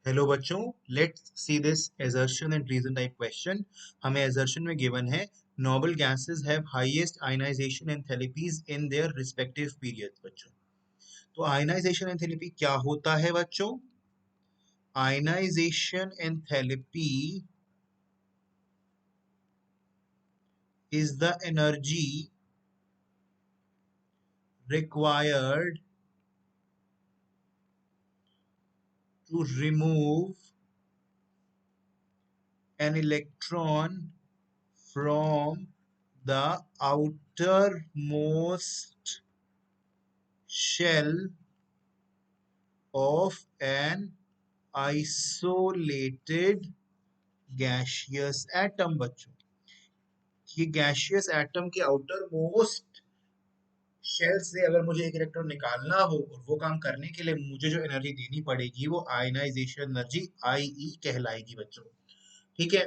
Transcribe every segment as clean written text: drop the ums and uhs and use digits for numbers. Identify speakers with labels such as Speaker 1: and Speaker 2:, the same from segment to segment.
Speaker 1: Hello बच्चों, let's see this assertion and reason type question. हमें assertion में given है noble gases have highest ionization enthalipies in their respective periods। बच्चों, तो ionization enthalpy क्या होता है बच्चों? ionization enthalpy is the energy required to remove an electron from the outermost shell of an isolated gaseous atom। बच्चों, ये gaseous atom के outer most shell से अगर मुझे एक इलेक्ट्रॉन निकालना हो और वो काम करने के लिए मुझे जो एनर्जी देनी पड़ेगी वो आयनाइजेशन एनर्जी आईई कहलाएगी बच्चों। ठीक है।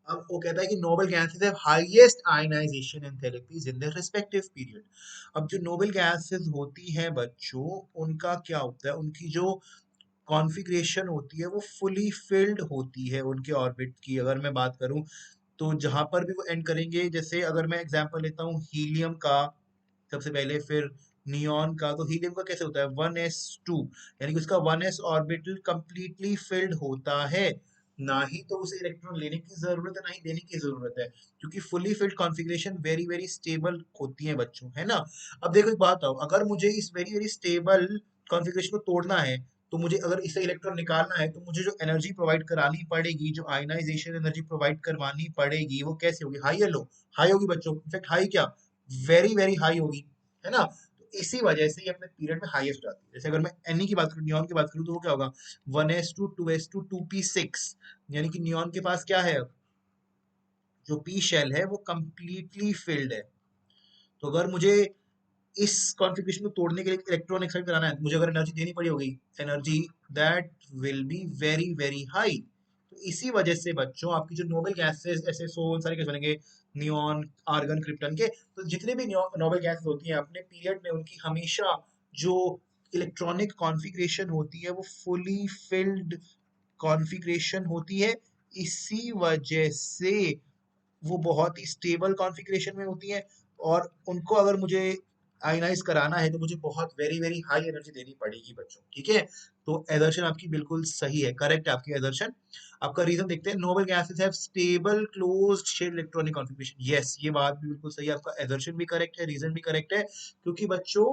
Speaker 1: अब वो कहता है कि noble gases have highest ionization enthalpies in their respective period. अब जो नोबल गैसेस होती हैं बच्चों, उनका क्या होता है, उनकी जो कॉन्फ़िगरेशन होती है वो फुली फिल्ड होती है। उनके ऑर्बिट की अगर मैं बात करूं तो जहां पर भी वो एंड करेंगे, जैसे अगर मैं एग्जांपल लेता हूँ हीलियम का सबसे पहले, फिर नियॉन का, तो हीलियम का कैसे होता है 1s2, यानी कि उसका 1s ऑर्बिटल कंप्लीटली फिल्ड होता है। ना ही तो उसे इलेक्ट्रॉन लेने की जरूरत है ना ही देने की जरूरत है, क्योंकि fully filled configuration very very stable होती है बच्चों, है ना। अब देखो एक बात आओ, अगर मुझे इस वेरी वेरी स्टेबल कॉन्फ़िगरेशन को तोड़ना है, तो मुझे अगर इसे इलेक्ट्रॉन निकालना है तो मुझे जो एनर्जी प्रोवाइड करानी पड़ेगी, जो आयनाइजेशन एनर्जी प्रोवाइड करवानी पड़ेगी, वो कैसे होगी? हाई या लो? हाई होगी बच्चों। इनफैक्ट हाई क्या, वेरी वेरी हाई होगी, है ना। तो इसी वजह से ये अपने पीरियड में हाईएस्ट आती है। जैसे अगर मैं एनी की बात करूँ, नियॉन की बात करूँ, तो वो क्या होगा 1s2 2s2 2p6, यानी कि नियॉन के पास क्या है, जो पी शेल है वो कंप्लीटली फिल्ड है। तो अगर मुझे इस कॉन्फ़िगरेशन को तोड़ने के लिए इलेक्ट्रॉन एक्साइट कराना है, तो मुझे अगर एनर्जी देनी पड़ी होगी, energy that will be very very high. तो इसी वजह से बच्चों आपकी जो नोबल गैसेस ऐसे सो सारे गैस बनेंगे, नियॉन, आर्गन, क्रिप्टन के, तो जितने भी नोबल गैसेस होती हैं अपने पीरियड में उनकी हमेशा जो इलेक्ट्रॉनिक कॉन्फ़िगरेशन होती है वो फुली फिल्ड कॉन्फ़िगरेशन होती है। इसी वजह से वो बहुत ही स्टेबल कॉन्फ़िगरेशन में होती हैं, और उनको अगर मुझे आयनाइज कराना है तो मुझे बहुत वेरी वेरी हाई एनर्जी देनी पड़ेगी बच्चों। ठीक है। तो एदर्शन आपकी बिल्कुल सही है, करेक्ट है आपकी एदर्शन। आपका रीजन देखते हैं, noble gases have stable closed shell electronic configuration. Yes, ये बात भी बिल्कुल सही है, आपका एदर्शन भी करेक्ट है, रीजन भी करेक्ट है। क्योंकि बच्चों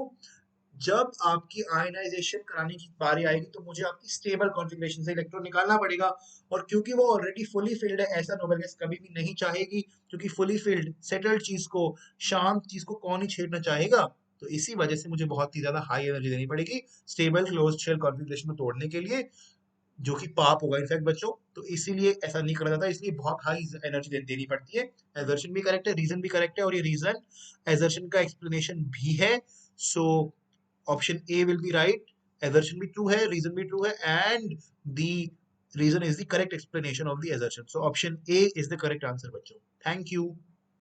Speaker 1: जब आपकी आयनाइजेशन कराने की बारी आएगी तो मुझे आपकी स्टेबल कॉन्फ़िगरेशन से इलेक्ट्रॉन निकालना पड़ेगा, और क्योंकि वो ऑलरेडी फुली फिल्ड है, ऐसा नोबल गैस कभी भी नहीं चाहेगी, क्योंकि फुली फिल्ड सेटल्ड चीज को, शांत चीज को कौन ही छेड़ना चाहेगा। तो इसी वजह से मुझे बहुत ही ज्यादा हाई एनर्जी देनी पड़ेगी स्टेबल क्लोज्ड शेल कॉन्फ़िगरेशन को तोड़ने के लिए, जो कि पाप होगा इनफैक्ट बच्चों। तो इसीलिए ऐसा नहीं करा जाता, इसलिए बहुत हाई एनर्जी देनी पड़ती है। एजर्शन भी करेक्ट है, रीजन भी करेक्ट है, और ये रीजन एजर्शन का एक्सप्लेनेशन भी है। So option A will be right. assertion भी ट्रू है, रीजन भी ट्रू है, and the reason is the correct explanation of the assertion. So option A is the correct answer बच्चों। Thank you.